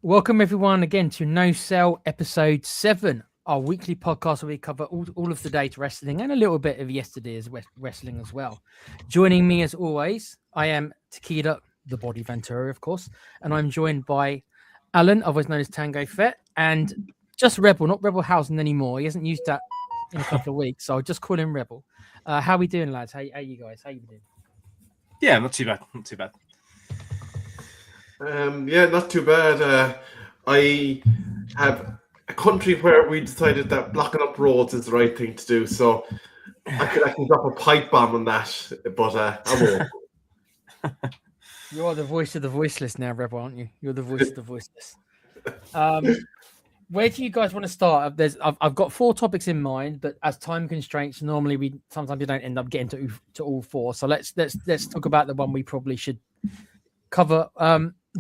Welcome everyone again to No Sell episode 7, our weekly podcast where we cover all of today's wrestling and a little bit of yesterday's wrestling as well. Joining me as always, I am Tequila, the Body Ventura, of course, and I'm joined by Alan, otherwise known as Tango Fett, and just Rebel, not Rebel Housen anymore. He hasn't used that in a couple of weeks, so I'll just call him Rebel. How are we doing, lads? How you guys? How you doing? Yeah, not too bad. Not too bad. Not too bad. I have a country where we decided that blocking up roads is the right thing to do, so I can drop a pipe bomb on that, but I won't. You are the voice of the voiceless now, Rebel, aren't you? You're the voice of the voiceless. Where do you guys want to start? I've got 4 topics in mind, but as time constraints, normally sometimes we don't end up getting to all 4. So let's talk about the one we probably should cover.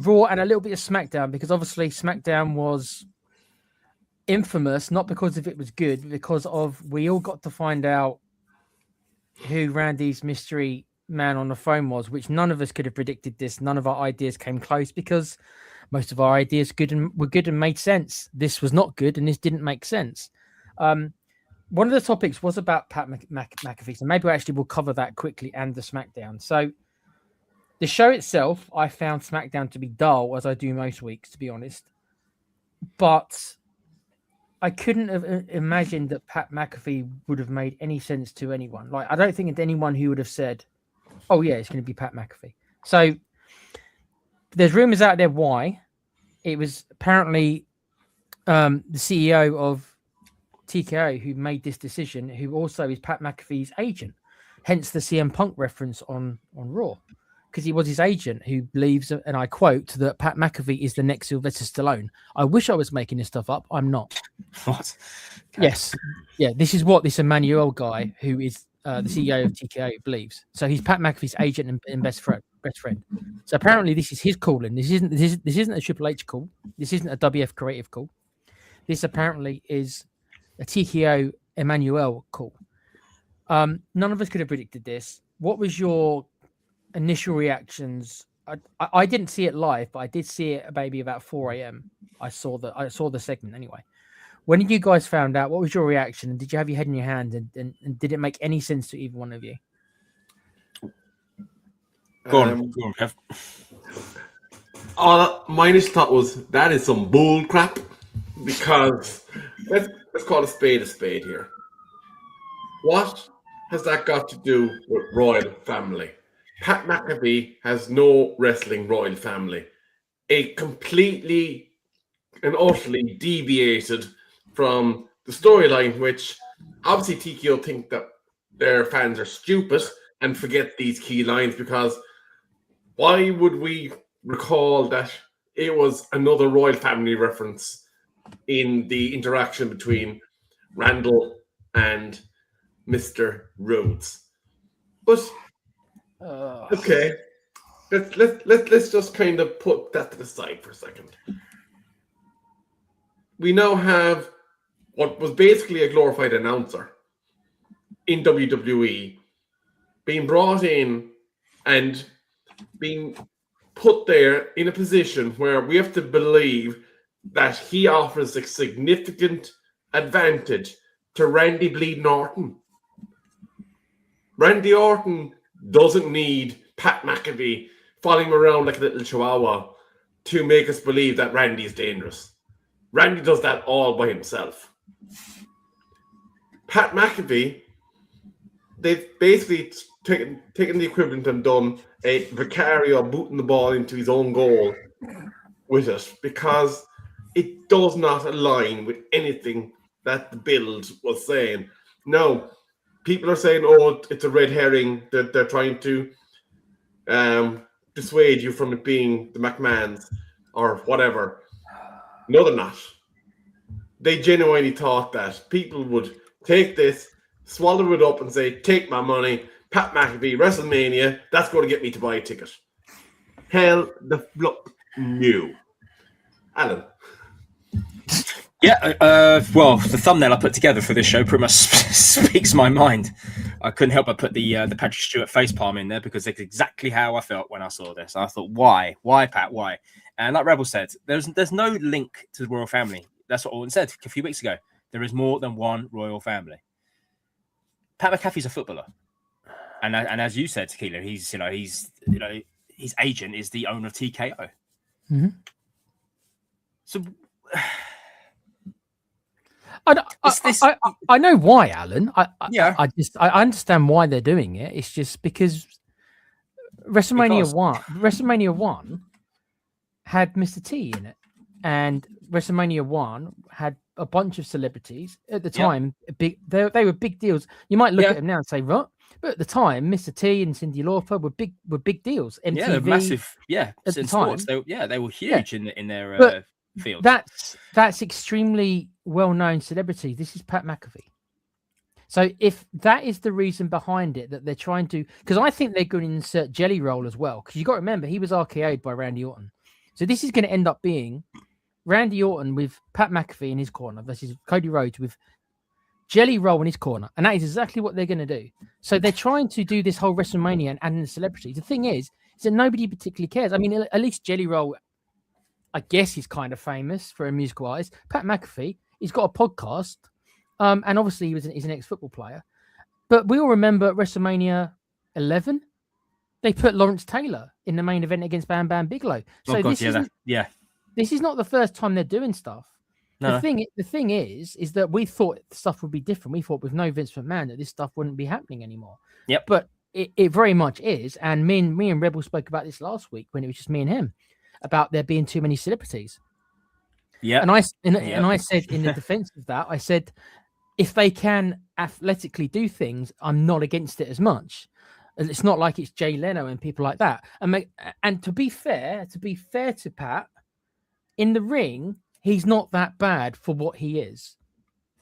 Raw and a little bit of Smackdown, because obviously Smackdown was infamous, not because of it was good, but because of we all got to find out who Randy's mystery man on the phone was, which none of us could have predicted this. None of our ideas came close because most of our ideas were good and made sense. This was not good and this didn't make sense. One of the topics was about Pat McAfee, so maybe actually we'll cover that quickly and the Smackdown. So the show itself, I found Smackdown to be dull, as I do most weeks, to be honest. But I couldn't have imagined that Pat McAfee would have made any sense to anyone. Like, I don't think it's anyone who would have said, oh, yeah, it's going to be Pat McAfee. So there's rumors out there why. It was apparently the CEO of TKO who made this decision, who also is Pat McAfee's agent. Hence the CM Punk reference on Raw. Because he was his agent who believes, and I quote, that Pat McAfee is the next Sylvester Stallone. I wish I was making this stuff up. I'm not. What? Okay. Yes. Yeah, this is what this Emmanuel guy, who is the CEO of TKO, believes. So he's Pat McAfee's agent and best friend. So apparently this is his calling. This isn't a Triple H call. This isn't a WF creative call. This apparently is a TKO Emmanuel call. None of us could have predicted this. What was your initial reactions? I didn't see it live, but I did see it maybe about 4 a.m. I saw the segment anyway. When did you guys found out? What was your reaction? And did you have your head in your hand? And did it make any sense to either one of you? Go on, Kev. My initial thought was, that is some bull crap, because let's call a spade here. What has that got to do with royal family? Pat McAfee has no wrestling royal family. It completely and utterly deviated from the storyline, which obviously TKO think that their fans are stupid and forget these key lines, because why would we recall that it was another royal family reference in the interaction between Randall and Mr. Rhodes? But okay, let's just kind of put that to the side for a second. We now have what was basically a glorified announcer in WWE being brought in and being put there in a position where we have to believe that he offers a significant advantage to Randy Bleeding Orton. Randy Orton doesn't need Pat McAfee following around like a little chihuahua to make us believe that Randy is dangerous. Randy does that all by himself. Pat McAfee, they've basically taken the equivalent and done a Vicario booting the ball into his own goal with it, because it does not align with anything that the build was saying. No, people are saying, oh, it's a red herring, that they're trying to dissuade you from it being the McMahons or whatever. No, they're not. They genuinely thought that people would take this, swallow it up and say, take my money, Pat McAfee, Wrestlemania, that's going to get me to buy a ticket. Hell the flop no. Alan. Yeah, well, the thumbnail I put together for this show pretty much speaks my mind. I couldn't help but put the Patrick Stewart facepalm in there, because it's exactly how I felt when I saw this. I thought, why, Pat, why? And like Rebel said, there's no link to the royal family. That's what Orton said a few weeks ago. There is more than one royal family. Pat McAfee's a footballer, and as you said, Tequila, his agent is the owner of TKO. Mm-hmm. So I know why, Alan. I understand why they're doing it. It's just because WrestleMania 1 had Mr. T in it, and WrestleMania 1 had a bunch of celebrities at the time. They were big deals. You might look at them now and say, "What?" But at the time, Mr. T and Cyndi Lauper were big deals. MTV, they're massive. Yeah, at the sports, time, they were huge in their field. That's extremely well-known celebrity. This is Pat McAfee. So if that is the reason behind it, that they're trying to, because I think they're going to insert Jelly Roll as well, because you got to remember he was RKO'd by Randy Orton. So this is going to end up being Randy Orton with Pat McAfee in his corner versus Cody Rhodes with Jelly Roll in his corner, and that is exactly what they're going to do. So they're trying to do this whole WrestleMania and adding the celebrities. The thing is that nobody particularly cares. I mean, at least Jelly Roll, I guess he's kind of famous for music-wise. Pat McAfee, he's got a podcast, and obviously he's an ex-football player. But we all remember WrestleMania 11. They put Lawrence Taylor in the main event against Bam Bam Bigelow. So this is not the first time they're doing stuff. No. The thing is that we thought stuff would be different. We thought with no Vince McMahon that this stuff wouldn't be happening anymore. Yep. But it very much is. And me and Rebel spoke about this last week when it was just me and him about there being too many celebrities. Yeah. And I said in the defense of that, I said, if they can athletically do things, I'm not against it as much. It's not like it's Jay Leno and people like that. And to be fair to Pat, in the ring, he's not that bad for what he is.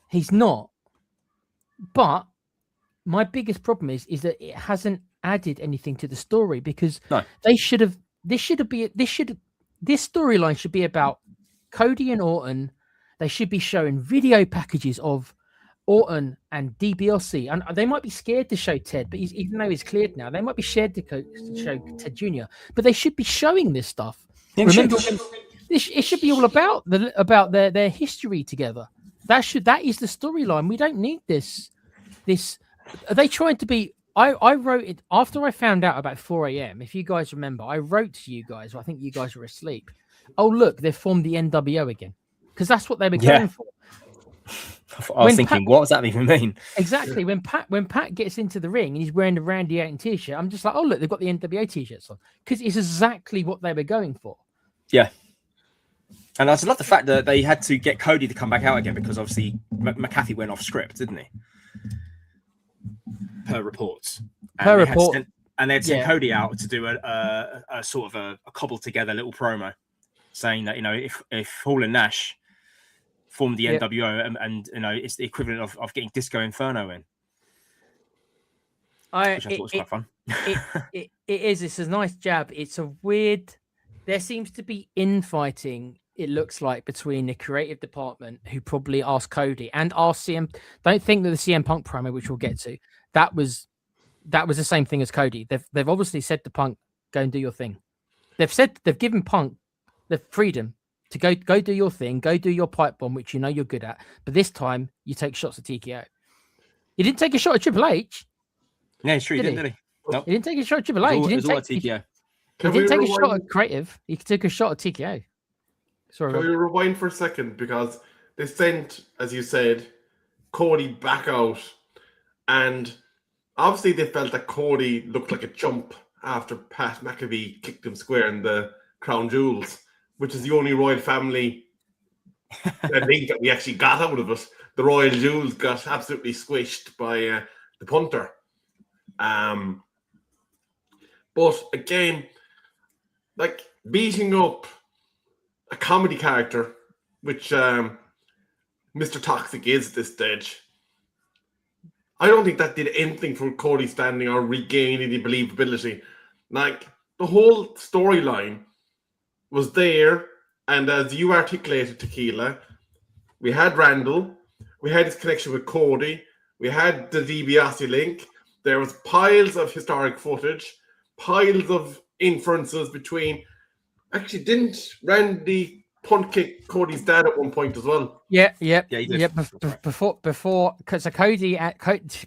He's not. But my biggest problem is that it hasn't added anything to the story, because this storyline should be about Cody and Orton. They should be showing video packages of Orton and DiBiase, and they might be scared to show Ted, but even though he's cleared now, they might be scared to show Ted Jr. But they should be showing this stuff. Remember, it should be all about their history together. That is the storyline. We don't need this. Are they trying to be? I wrote it after I found out about 4 a.m. If you guys remember, I wrote to you guys. I think you guys were asleep. Oh look, they've formed the NWO again, because that's what they were going for. I was thinking, what does that even mean? Exactly. When Pat gets into the ring and he's wearing the Randy Orton t-shirt, I'm just like, oh look, they've got the NWO t-shirts on, because it's exactly what they were going for. Yeah. And I just love the fact that they had to get Cody to come back out again, because obviously McAfee went off script, didn't he? Per reports. And they had to send Cody out to do a sort of a cobbled together little promo saying that, if Hall and Nash formed the NWO and it's the equivalent of getting Disco Inferno in. Which I thought was quite fun. It is. It's a nice jab. It's a weird... There seems to be infighting, it looks like, between the creative department, who probably asked Cody and asked CM. Don't think that the CM Punk promo, which we'll get to, that was the same thing as Cody. They've obviously said to Punk, go and do your thing. They've given Punk the freedom to go do your thing, go do your pipe bomb, which you're good at. But this time, you take shots at TKO. He didn't take a shot at Triple H. Yeah, he's true, did he? Nope. He didn't take a shot at Triple H. It was all at TKO. He didn't take a shot at Creative. He took a shot at TKO. Sorry. Can we rewind for a second? Because they sent, as you said, Cody back out. And obviously they felt that Cody looked like a chump after Pat McAfee kicked him square in the Crown Jewels, which is the only royal family link that we actually got out of it. The Royal Jewels got absolutely squished by the punter. But again, like beating up a comedy character, which Mr. Toxic is at this stage, I don't think that did anything for Cody standing or regaining the believability. Like, the whole storyline was there, and as you articulated, Tequila, we had Randall, we had his connection with Cody, we had the DiBiase link, there was piles of historic footage, piles of inferences between Actually, didn't Randy punt kick Cody's dad at one point as well? Yeah. Before, because Cody,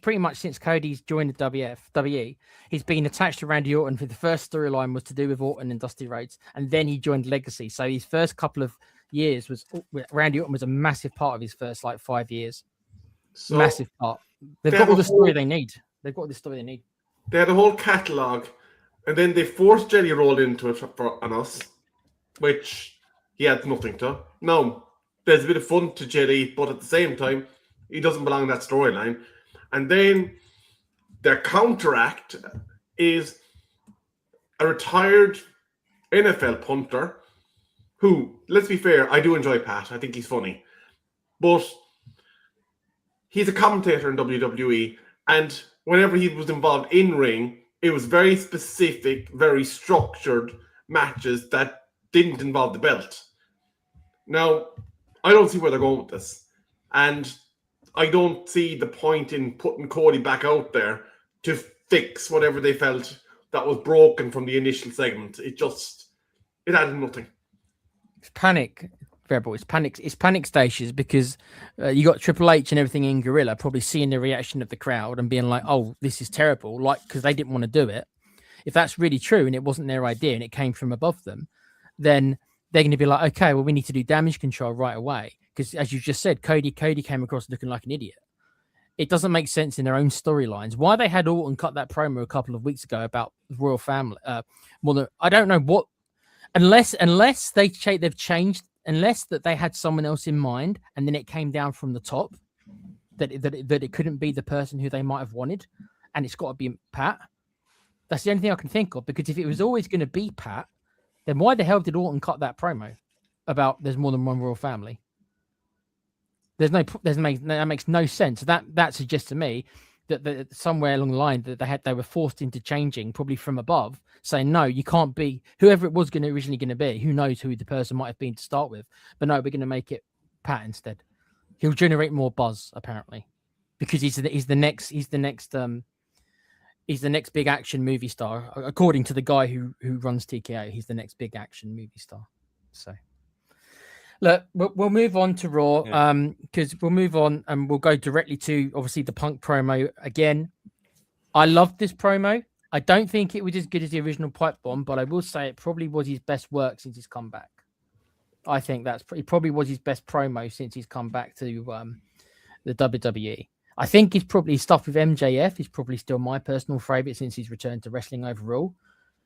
pretty much since Cody's joined the WWE, he's been attached to Randy Orton. For the first storyline was to do with Orton and Dusty Rhodes, and then he joined Legacy. So his first couple of years was Randy Orton was a massive part of his first 5 years. So massive part. They've got all the story they need. They've got the story they need. They had a whole catalog, and then they forced Jelly Roll into it on us, which he had nothing to. No, there's a bit of fun to Jelly, but at the same time, he doesn't belong in that storyline. And then their counteract is a retired NFL punter who, let's be fair, I do enjoy Pat. I think he's funny. But he's a commentator in WWE, and whenever he was involved in ring, it was very specific, very structured matches that didn't involve the belt. Now, I don't see where they're going with this. And I don't see the point in putting Cody back out there to fix whatever they felt that was broken from the initial segment. It added nothing. It's panic, Rebel. It's panic stations because you got Triple H and everything in Gorilla probably seeing the reaction of the crowd and being like, oh, this is terrible, because they didn't want to do it. If that's really true and it wasn't their idea and it came from above them, then they're going to be like, okay, well, we need to do damage control right away. Because as you just said, Cody came across looking like an idiot. It doesn't make sense in their own storylines. Why they had Orton cut that promo a couple of weeks ago about the royal family? I don't know what, unless they've changed, unless that they had someone else in mind and then it came down from the top that it couldn't be the person who they might have wanted, and it's got to be Pat. That's the only thing I can think of, because if it was always going to be Pat, then why the hell did Orton cut that promo about there's more than one royal family? That makes no sense. That suggests to me that somewhere along the line that they were forced into changing, probably from above, saying no, you can't be whoever it was originally going to be. Who knows who the person might have been to start with? But no, we're going to make it Pat instead. He'll generate more buzz apparently, because he's the next big action movie star, according to the guy who runs TKO. He's the next big action movie star. So, look, we'll move on to Raw, because we'll move on and we'll go directly to obviously the Punk promo again. I loved this promo. I don't think it was as good as the original Pipe Bomb, but I will say it probably was his best work since he's come back. I think it probably was his best promo since he's come back to the WWE. I think his stuff with MJF is probably still my personal favorite since he's returned to wrestling overall.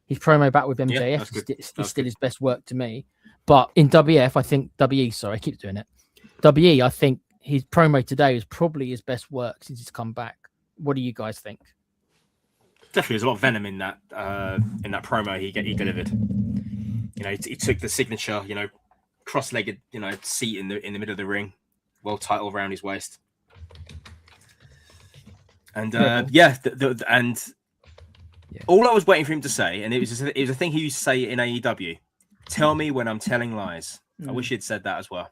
His promo back with MJF is still his best work to me. But in WF, I think I keep doing it. WE, I think his promo today is probably his best work since he's come back. What do you guys think? Definitely, there's a lot of venom in that promo he delivered. He took the signature, cross-legged, seat in the middle of the ring, well tight around his waist. And all I was waiting for him to say, and it was a thing he used to say in AEW: "Tell me when I'm telling lies." I wish he'd said that as well,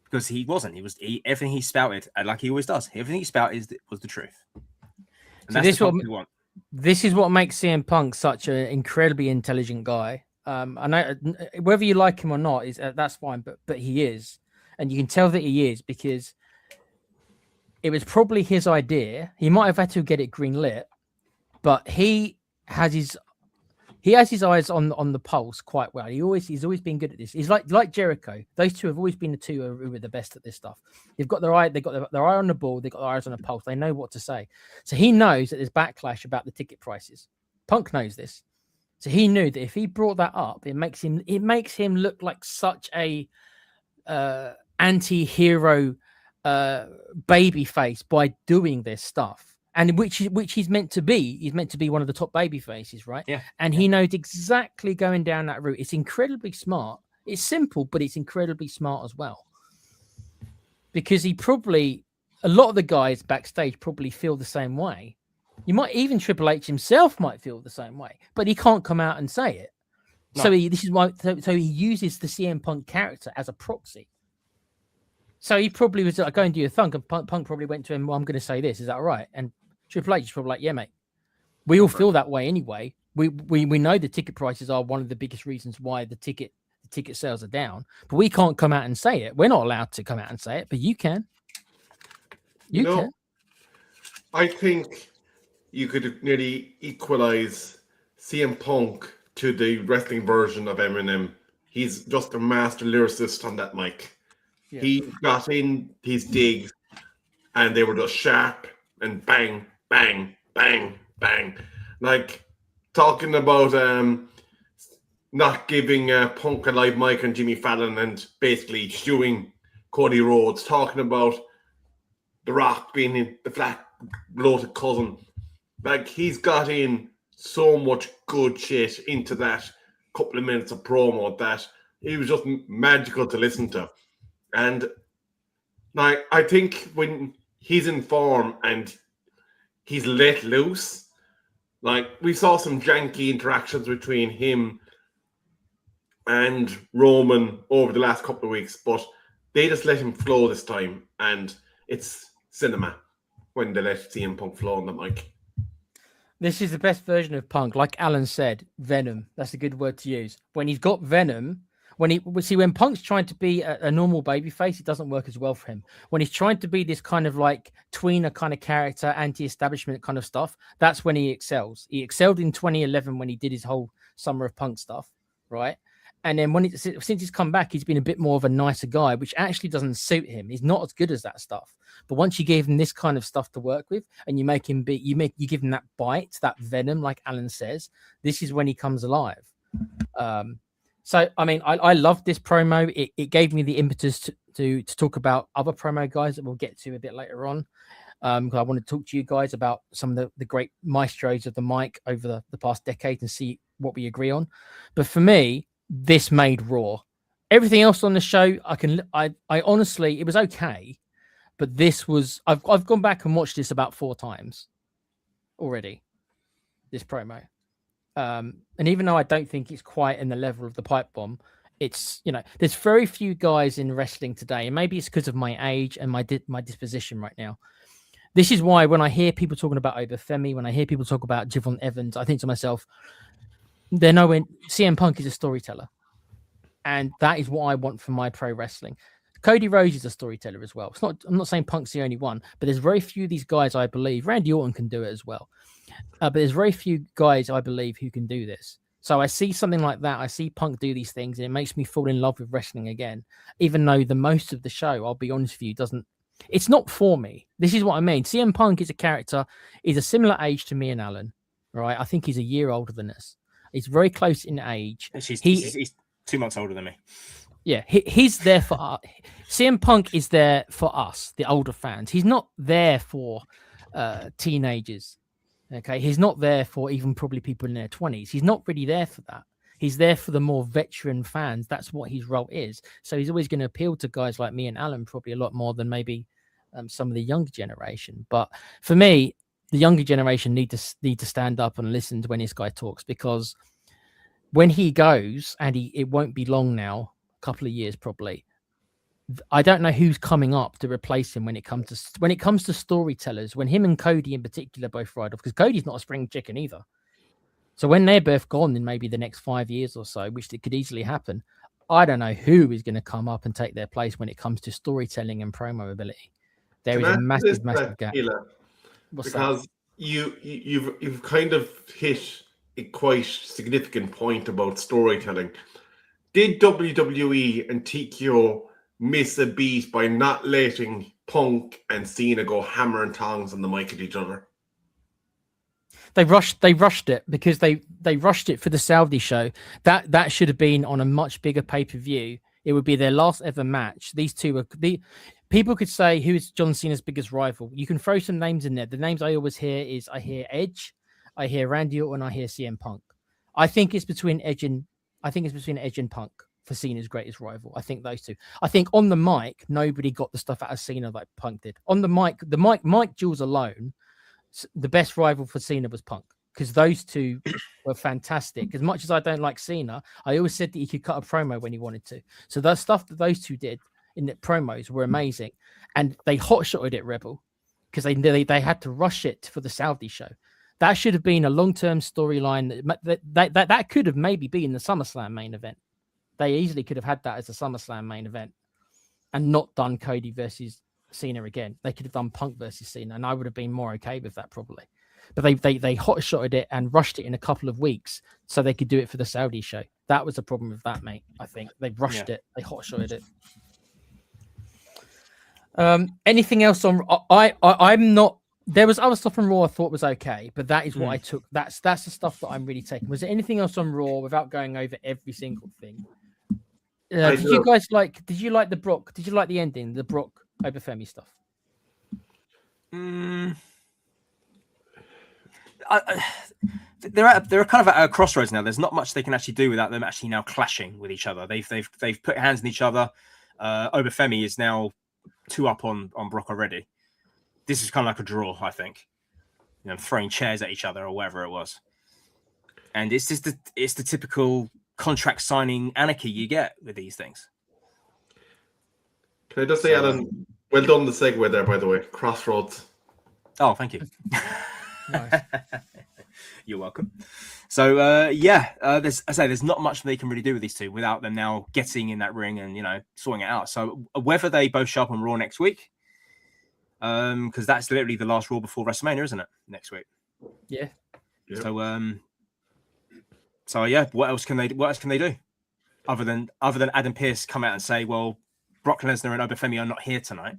because he wasn't. Everything he spouted, like he always does. Everything he spouted was the truth. And so that's what we want. This is what makes CM Punk such an incredibly intelligent guy. I know whether you like him or not that's fine, but he is, and you can tell that he is because it was probably his idea. He might have had to get it greenlit, but he has his eyes on the pulse quite well. He's always been good at this. He's like Jericho. Those two have always been the two who are the best at this stuff. They've got their eye on the ball. They've got their eyes on the pulse. They know what to say. So he knows that there's backlash about the ticket prices. Punk knows this. So he knew that if he brought that up, it makes him look like such a anti-hero baby face by doing this stuff, and which he's meant to be. He's meant to be one of the top baby faces, right? Yeah. And he knows exactly going down that route. It's incredibly smart. It's simple, but it's incredibly smart as well. Because a lot of the guys backstage probably feel the same way. You might even Triple H himself might feel the same way, but he can't come out and say it. No. So he uses the CM Punk character as a proxy. So he probably was like, go and do your thing. And Punk probably went to him, well, I'm going to say this. Is that all right? And Triple H is probably like, yeah, mate. We all feel that way anyway. we know the ticket prices are one of the biggest reasons why the ticket sales are down, but we can't come out and say it. We're not allowed to come out and say it, but you can. You can. I think you could nearly equalize CM Punk to the wrestling version of Eminem. He's just a master lyricist on that mic. Yeah. He got in his digs, and they were just sharp and bang, bang, bang, bang. Like talking about not giving Punk a live mic on Jimmy Fallon and basically shooing Cody Rhodes, talking about The Rock being the flat bloated cousin. Like, he's got in so much good shit into that couple of minutes of promo that it was just magical to listen to. And like, I think when he's in form and he's let loose, like, we saw some janky interactions between him and Roman over the last couple of weeks, but they just let him flow this time, and it's cinema when they let CM Punk flow on the mic. This is the best version of Punk. Like Alan said, Venom. That's a good word to use. When he's got Venom, when Punk's trying to be a normal babyface, it doesn't work as well for him. When he's trying to be this kind of like tweener kind of character, anti-establishment kind of stuff, that's when he excels. He excelled in 2011 when he did his whole Summer of Punk stuff, right? And then since he's come back, he's been a bit more of a nicer guy, which actually doesn't suit him. He's not as good as that stuff. But once you give him this kind of stuff to work with, and you make him you give him that bite, that venom, like Alan says, this is when he comes alive. So I mean, I love this promo. It gave me the impetus to talk about other promo guys that we'll get to a bit later on. Because I want to talk to you guys about some of the great maestros of the mic over the past decade and see what we agree on. But for me, this made Raw. Everything else on the show, I honestly, it was okay, but this was, I've gone back and watched this about 4 times already, this promo. And even though I don't think it's quite in the level of the pipe bomb, it's, there's very few guys in wrestling today, and maybe it's because of my age and my disposition right now. This is why when I hear people talking about Obafemi, when I hear people talk about Javon Evans, I think to myself, they're nowhere. CM Punk is a storyteller, and that is what I want from my pro wrestling. Cody Rhodes is a storyteller as well. I'm not saying Punk's the only one, but there's very few of these guys, I believe. Randy Orton can do it as well, but there's very few guys, I believe, who can do this. So I see something like that. I see Punk do these things, and it makes me fall in love with wrestling again. Even though the most of the show, I'll be honest with you, it's not for me. This is what I mean. CM Punk is a character. He's a similar age to me and Alan, right? I think he's a year older than us. He's very close in age. He's 2 months older than me. Yeah, he's there for us. CM Punk is there for us, the older fans. He's not there for teenagers. Okay, he's not there for even probably people in their 20s. He's not really there for that. He's there for the more veteran fans. That's what his role is. So he's always going to appeal to guys like me and Alan probably a lot more than maybe some of the younger generation. But for me, the younger generation need to stand up and listen to when this guy talks, because when he goes, and it won't be long now, a couple of years probably, I don't know who's coming up to replace him when it comes to storytellers. When him and Cody in particular both ride off, because Cody's not a spring chicken either. So when they're both gone in maybe the next 5 years or so, which it could easily happen, I don't know who is going to come up and take their place when it comes to storytelling and promo ability. There is a massive gap. Because you've kind of hit a quite significant point about storytelling. Did WWE and TKO miss a beat by not letting Punk and Cena go hammer and tongs on the mic at each other? They rushed it because they rushed it for the Saudi show. That should have been on a much bigger pay-per-view. It would be their last ever match. These two are people could say, who is John Cena's biggest rival? You can throw some names in there. The names I always hear is, I hear Edge, I hear Randy Orton, I hear CM Punk. I think it's between Edge and Punk for Cena's greatest rival. I think those two. I think on the mic, nobody got the stuff out of Cena like Punk did. On the mic duels alone, the best rival for Cena was Punk, because those two were fantastic. As much as I don't like Cena, I always said that he could cut a promo when he wanted to. So the stuff that those two did in the promos were amazing, and they hot-shotted it, Rebel, because they had to rush it for the Saudi show. That should have been a long-term storyline. That could have maybe been the SummerSlam main event. They easily could have had that as a SummerSlam main event and not done Cody versus Cena again. They could have done Punk versus Cena, and I would have been more okay with that probably. But they hot-shotted it and rushed it in a couple of weeks so they could do it for the Saudi show. That was the problem with that, mate. I think they rushed it. They hot-shotted it. Anything else on? I'm not. There was other stuff on Raw I thought was okay, but that is what I took. That's the stuff that I'm really taking. Was there anything else on Raw without going over every single thing? Did you guys like? Did you like the Brock? Did you like the ending? The Brock over Femi stuff? They're kind of at a crossroads now. There's not much they can actually do without them actually now clashing with each other. They've put hands in each other. Obafemi is now 2 up on Brock already. This is kind of like a draw, I think. You know, throwing chairs at each other or whatever it was. And it's just the typical contract signing anarchy you get with these things. Can I just say, Alan, well done the segue there, by the way. Crossroads. Oh, thank you. Nice. You're welcome. So, there's not much they can really do with these two without them now getting in that ring and, sorting it out. So whether they both show up on Raw next week, because that's literally the last Raw before WrestleMania, isn't it? Next week. Yeah. Yep. So, what else can they do other than Adam Pearce come out and say, well, Brock Lesnar and Obafemi are not here tonight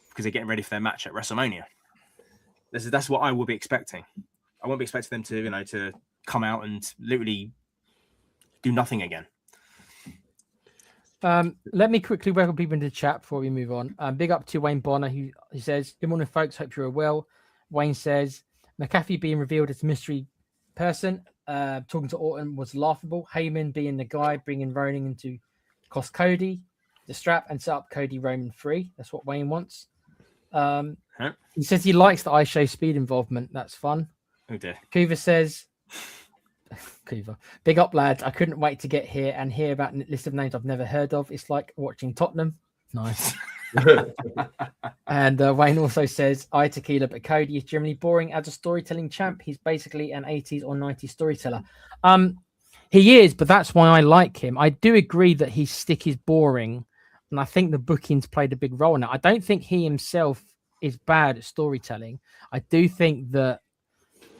because they're getting ready for their match at WrestleMania. That's what I will be expecting. I won't be expecting them to, to come out and literally do nothing again. Let me quickly welcome people into the chat before we move on. Big up to Wayne Bonner, who says, "Good morning, folks. Hope you're well." Wayne says, "McAfee being revealed as a mystery person, talking to Orton was laughable. Heyman being the guy, bringing Roman into cost Cody the strap and set up Cody Roman free. That's what Wayne wants." He says he likes the I Show Speed involvement. That's fun. Oh dear. Kuva says, Kuva, big up, lads. I couldn't wait to get here and hear about a list of names I've never heard of. It's like watching Tottenham. Nice. And Wayne also says, I Tequila, but Cody is generally boring as a storytelling champ. He's basically an 80s or 90s storyteller. He is, but that's why I like him. I do agree that his stick is boring, and I think the bookings played a big role in it. I don't think he himself is bad at storytelling. I do think that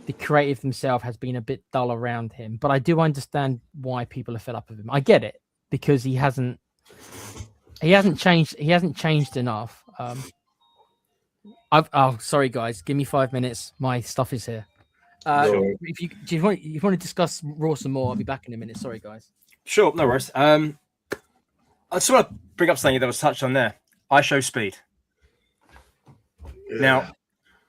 the creative himself has been a bit dull around him, but I do understand why people are fed up with him. I get it because he hasn't changed. He hasn't changed enough. Sorry guys, give me 5 minutes. My stuff is here. If you want to discuss Raw some more, I'll be back in a minute. Sorry guys. Sure, no worries. I just want to bring up something that was touched on there. I Show Speed. Now,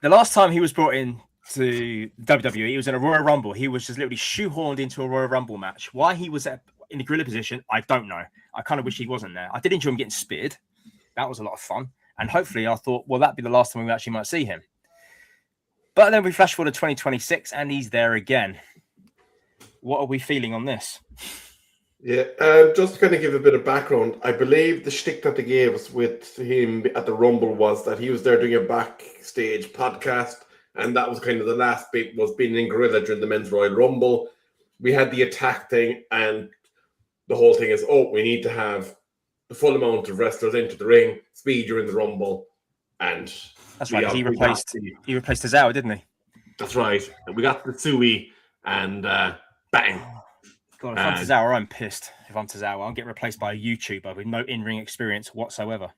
the last time he was brought in to WWE, he was in a Royal Rumble. He was just literally shoehorned into a Royal Rumble match. Why he was in the gorilla position, I don't know. I kind of wish he wasn't there. I did enjoy him getting speared. That was a lot of fun. And hopefully I thought, well, that'd be the last time we actually might see him. But then we flash forward to 2026 and he's there again. What are we feeling on this? Yeah, just to kind of give a bit of background, I believe the shtick that they gave us with him at the Rumble was that he was there doing a backstage podcast, and that was kind of the last bit, was being in Gorilla during the Men's Royal Rumble. We had the attack thing, and the whole thing is, we need to have the full amount of wrestlers into the ring, speed during the Rumble, and that's right. He replaced Tozawa, didn't he? That's right. We got the Tsui, and bang. God, if I'm Tozawa, I'm pissed. If I'm Tozawa, I'll get replaced by a YouTuber with no in-ring experience whatsoever.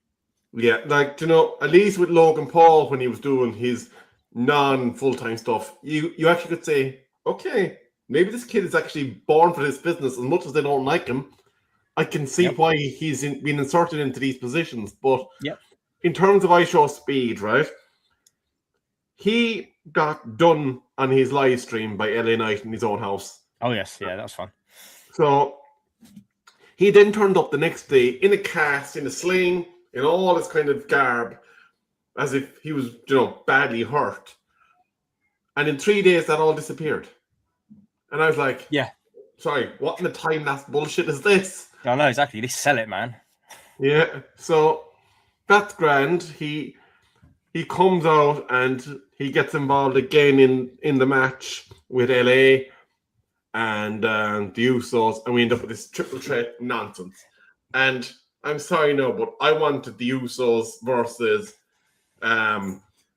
Yeah, at least with Logan Paul, when he was doing his non-full-time stuff, you actually could say, okay, maybe this kid is actually born for this business. As much as they don't like him, I can see why he's been inserted into these positions. But in terms of I Show Speed, right, he got done on his live stream by LA Knight in his own house. Oh, yes. Yeah, that was fun. So he then turned up the next day in a cast, in a sling, in all this kind of garb, as if he was, badly hurt. And in 3 days, that all disappeared. And I was like, sorry, what in the time-lapse bullshit is this? I know, exactly. They sell it, man. Yeah, so that's grand. He comes out and he gets involved again in the match with LA and the Usos, and we end up with this triple threat nonsense. And I'm sorry, no, but I wanted the Usos versus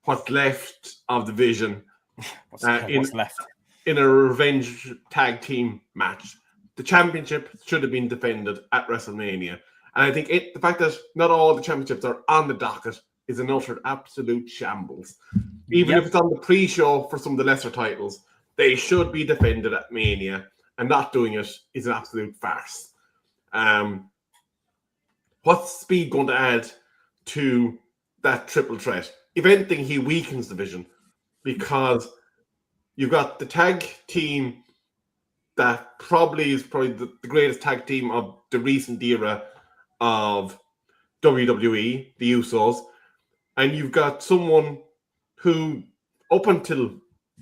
what's left of the Vision what's left in a revenge tag team match. The championship should have been defended at WrestleMania. And I think the fact that not all the championships are on the docket is an utter absolute shambles. Even if it's on the pre-show for some of the lesser titles, they should be defended at Mania, and not doing it is an absolute farce. What's Speed going to add to that triple threat? If anything, he weakens the Vision, because you've got the tag team that is the greatest tag team of the recent era of WWE, the Usos, and you've got someone who, up until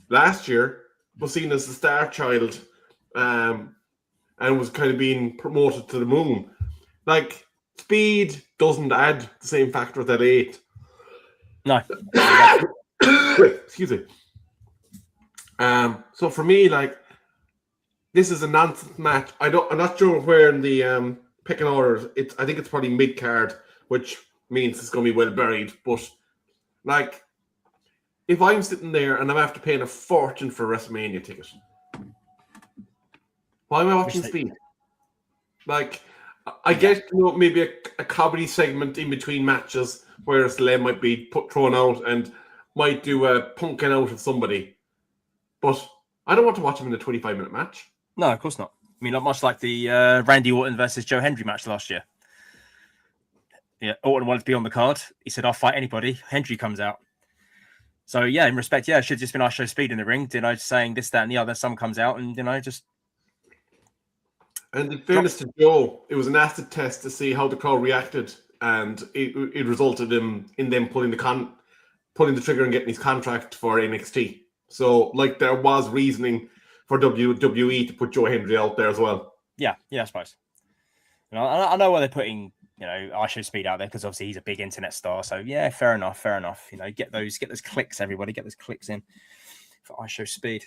last year, was seen as the star child, and was kind of being promoted to the moon. Like, Speed doesn't add the same factor that 8. No. Excuse me. So for me, like, this is a nonsense match. I'm not sure where in the picking orders. I think it's probably mid card, which means it's going to be well buried. But like, if I'm sitting there and I'm after paying a fortune for a WrestleMania ticket, why am I watching Speed? Like, I get maybe a comedy segment in between matches where Celeb might be thrown out and might do a punking out of somebody, but I don't want to watch him in a 25-minute match. No, of course not. I mean, not much like the Randy Orton versus Joe Hendry match last year. Yeah, Orton wanted to be on the card. He said, "I'll fight anybody." Hendry comes out. So yeah, in respect, it should have just been I Show Speed in the ring, saying this, that, and the other. Someone comes out and just. And in fairness to Joe, it was an acid test to see how the crowd reacted, and it resulted in them pulling the trigger and getting his contract for NXT. So, like, there was reasoning for WWE to put Joe Hendry out there as well. Yeah, I suppose. I know why they're putting I Show Speed out there, because obviously he's a big internet star. So yeah, fair enough. Get those clicks, everybody, get those clicks in for I Show Speed.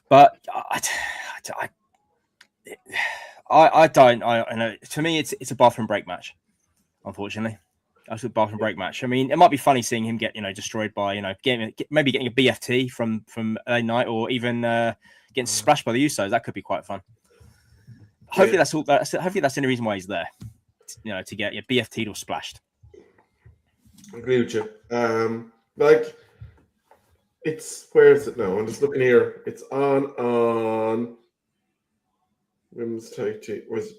But I don't. I know. To me, it's a bathroom break match. Unfortunately, that's a bathroom break match. I mean, it might be funny seeing him get destroyed by maybe getting a BFT from LA Knight, or even getting splashed by the Usos. That could be quite fun. Hopefully that's all. Hopefully that's the only reason why he's there. To get BFT'd or splashed. I agree with you. Like, where is it now? I'm just looking here. It's on women's tag team was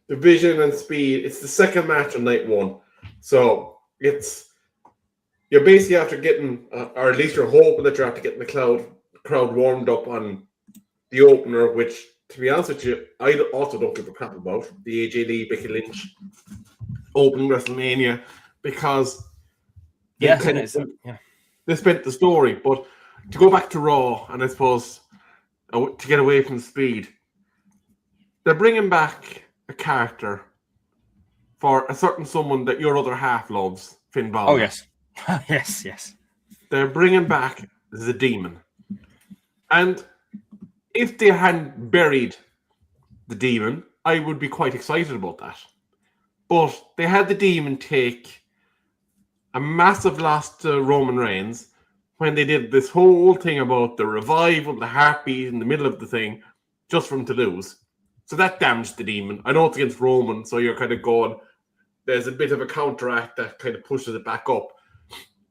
Division and Speed. It's the second match on night 1, so you're basically after getting, or at least you're hoping that you're after getting the crowd warmed up on the opener, which, to be honest with you, I also don't give a crap about the AJ Lee Becky Lynch opening WrestleMania, because they spent the story. But to go back to Raw, and I suppose to get away from Speed, they're bringing back a character for a certain someone that your other half loves, Finn Balor. Oh, yes. yes. They're bringing back the Demon. And if they hadn't buried the Demon, I would be quite excited about that. But they had the Demon take a massive loss to Roman Reigns when they did this whole thing about the revival, the heartbeat in the middle of the thing, just for him to lose. So that damaged the Demon. I know it's against Roman, so you're kind of going, there's a bit of a counteract that kind of pushes it back up.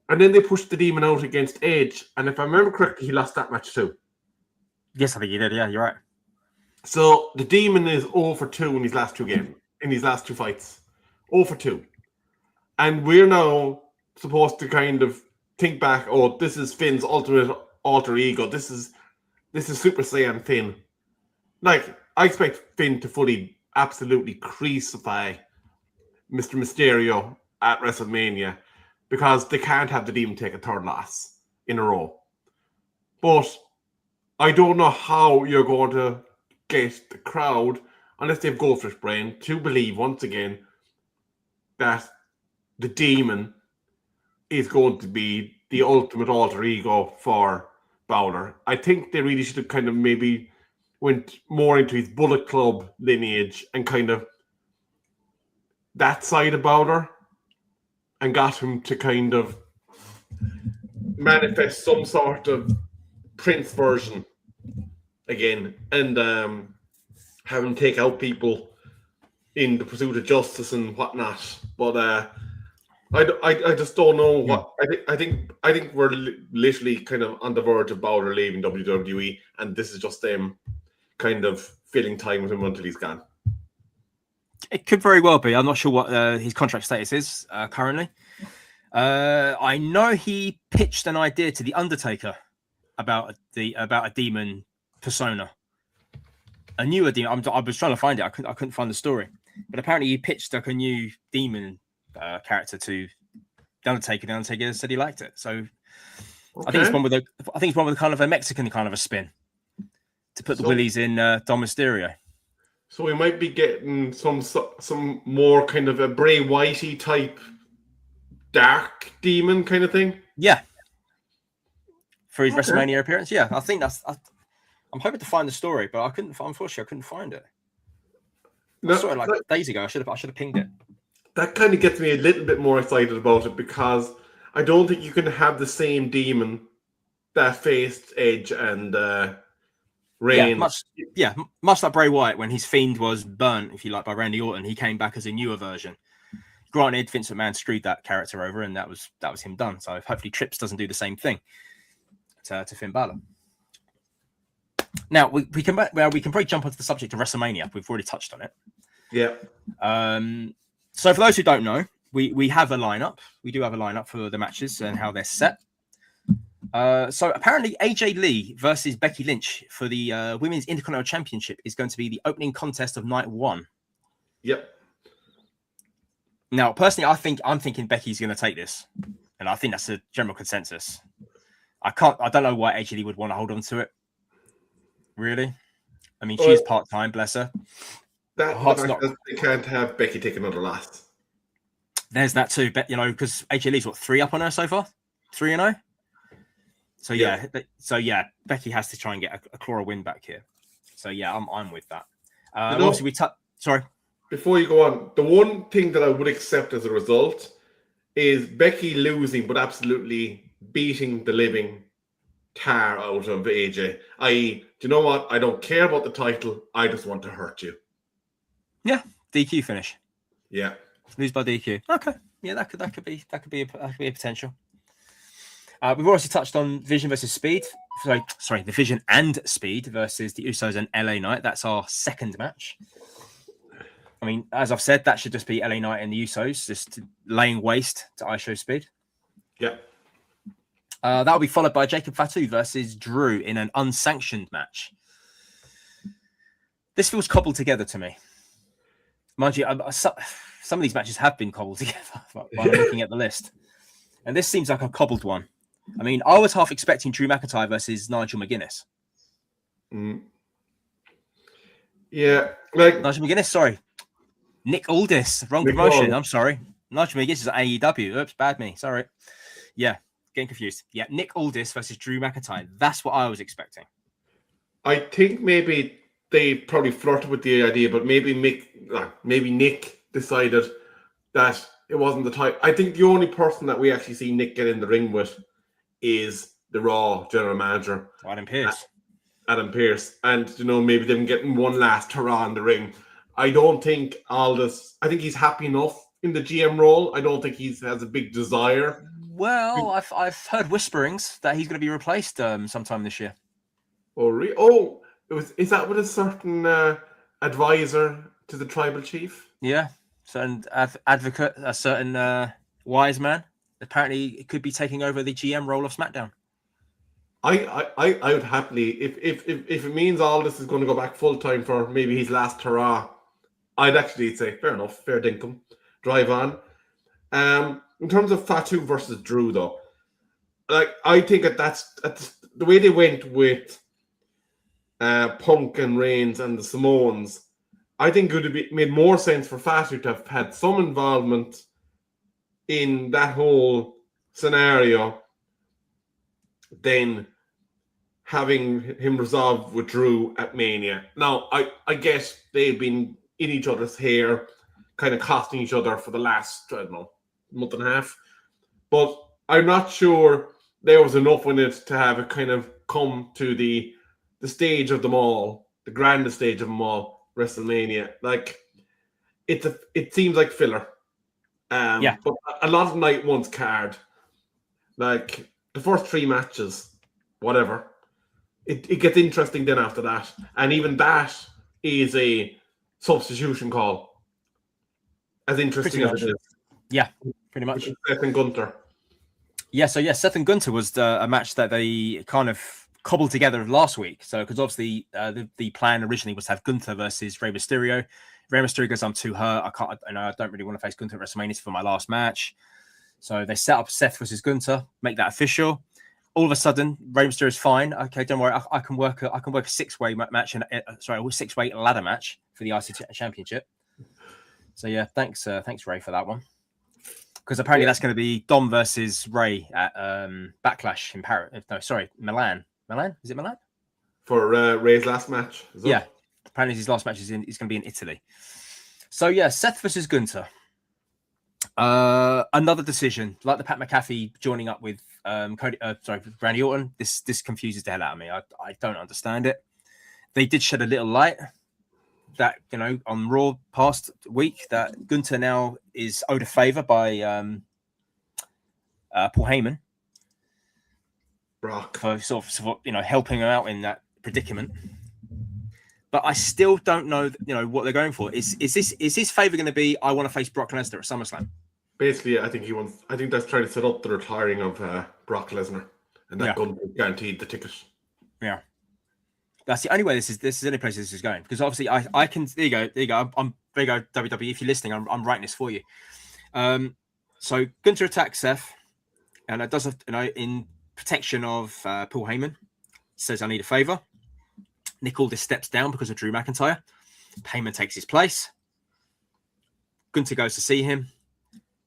And then they pushed the Demon out against Edge, and if I remember correctly, he lost that match too. Yes, I think he did. Yeah, you're right. So the Demon is 0 for 2 in his last 2 games, in his last 2 fights. 0 for 2. And we're now supposed to kind of think back, oh, this is Finn's ultimate alter ego. This is Super Saiyan Finn. Like, I expect Finn to fully, absolutely crucify Mr. Mysterio at WrestleMania, because they can't have the Demon take a third loss in a row. But I don't know how you're going to get the crowd, unless they've goldfish brain, to believe once again that the Demon is going to be the ultimate alter ego for Balor. I think they really should have kind of maybe went more into his Bullet Club lineage and kind of that side of Balor and got him to kind of manifest some sort of Prince version again and have him take out people in the pursuit of justice and whatnot. But I just don't know what I think we're literally kind of on the verge of Balor leaving WWE, and this is just them kind of filling time with him until he's gone. It could very well be. I'm not sure what his contract status is currently. I know he pitched an idea to the Undertaker about a demon persona, a newer demon. I was trying to find it. I couldn't find the story, but apparently he pitched like a new demon character to the Undertaker. The Undertaker said he liked it. So I think it's one with a kind of a Mexican kind of a spin to put the willies in Dom Mysterio. So we might be getting some more kind of a Bray Whitey type dark demon kind of thing. Yeah. For his WrestleMania appearance. Yeah, I think that's. I'm hoping to find the story, but unfortunately I couldn't find it. I saw it like days ago. I should have pinged it. That kind of gets me a little bit more excited about it because I don't think you can have the same demon that faced Edge and Reigns. Much like Bray Wyatt when his Fiend was burnt, if you like, by Randy Orton, he came back as a newer version. Granted, Vince McMahon screwed that character over, and that was him done. So hopefully Trips doesn't do the same thing to Finn Balor. Now we can probably jump onto the subject of WrestleMania. We've already touched on it. Yeah. So for those who don't know, we have a lineup. We do have a lineup for the matches and how they're set. So apparently AJ Lee versus Becky Lynch for the Women's Intercontinental Championship is going to be the opening contest of night 1. Yep. Now, personally, I'm thinking Becky's going to take this, and I think that's a general consensus. I don't know why AJ Lee would want to hold on to it. Really, I mean, she's part-time, bless her. They can't have Becky take another loss. There's that too, but because AJ Lee's 3 up on her so far, 3-0. So yeah, Becky has to try and get a claw win back here. So yeah, I'm with that. Obviously, sorry. Before you go on, the one thing that I would accept as a result is Becky losing, but absolutely beating the living tar out of AJ. I.e., do you know what? I don't care about the title. I just want to hurt you. Yeah, DQ finish. Yeah, lose by DQ. Okay, yeah, that could be a potential. We've already touched on Vision versus Speed. Sorry, the Vision and Speed versus the Usos and LA Knight. That's our second match. I mean, as I've said, that should just be LA Knight and the Usos just laying waste to ISO Speed. Yeah. That will be followed by Jacob Fatu versus Drew in an unsanctioned match. This feels cobbled together to me. Mind you, some of these matches have been cobbled together while I'm looking at the list. And this seems like a cobbled one. I mean, I was half expecting Drew McIntyre versus Nigel McGuinness. Yeah. Nigel McGuinness, sorry. Nick Aldis, wrong promotion. Aldis. I'm sorry. Nigel McGuinness is at AEW. Oops, bad me. Sorry. Yeah, getting confused. Yeah, Nick Aldis versus Drew McIntyre. That's what I was expecting. I think maybe they probably flirted with the idea, but maybe Nick decided that it wasn't the type. I think the only person that we actually see Nick get in the ring with is the Raw general manager, Adam Pearce. And maybe them getting one last hurrah in the ring. I don't think Aldis. I think he's happy enough in the GM role. I don't think he has a big desire. Well, I've heard whisperings that he's going to be replaced sometime this year. Is that with a certain advisor to the tribal chief? Yeah, certain advocate, a certain wise man. Apparently, it could be taking over the GM role of SmackDown. I would happily, if it means Aldis is going to go back full time for maybe his last hurrah, I'd actually say fair enough, fair dinkum, drive on. In terms of Fatu versus Drew, though, I think that's the way they went with Punk and Reigns and the Samoans. I think it would have made more sense for Fatu to have had some involvement in that whole scenario then having him resolve with Drew at Mania. Now, I guess they've been in each other's hair, kind of costing each other for the last, I don't know, month and a half. But I'm not sure there was enough in it to have it kind of come to the stage of them all, the grandest stage of them all, WrestleMania. Like, it seems like filler. But a lot of night one's card, like the first 3 matches, whatever, it gets interesting then after that. And even that is a substitution call. As interesting as it is. Yeah, pretty much. Seth and Gunther. Yeah, so Seth and Gunther was a match that they kind of cobbled together last week. So, because obviously the plan originally was to have Gunther versus Rey Mysterio. Rey Mysterio goes, I'm too hurt. I don't really want to face Gunther at WrestleMania for my last match. So they set up Seth versus Gunther, make that official. All of a sudden, Rey Mysterio's fine. Okay, don't worry. I can work a 6-way match and a 6-way ladder match for the IC Championship. So yeah, thanks Ray for that one. Because apparently that's going to be Dom versus Ray at Backlash in Paris. No, sorry, Milan. Milan? Is it Milan? For Ray's last match. Yeah. Apparently his last match is going to be in Italy. So yeah, Seth versus Gunther. Another decision, like the Pat McAfee joining up with Randy Orton. This confuses the hell out of me. I don't understand it. They did shed a little light that, on Raw past week, that Gunther now is owed a favor by Paul Heyman. Brock. For sort of helping him out in that predicament. But I still don't know, what they're going for. Is his favor going to be, I want to face Brock Lesnar at SummerSlam? Basically, I think that's trying to set up the retiring of Brock Lesnar, and that Gunther guaranteed the ticket. Yeah. That's the only way this is any place this is going, because obviously I can. There you go. There you go, WWE. If you're listening, I'm writing this for you. So Gunther attacks Seth, and it does in protection of Paul Heyman. Says I need a favor. Nick Aldis steps down because of Drew McIntyre. Heyman takes his place. Gunther goes to see him.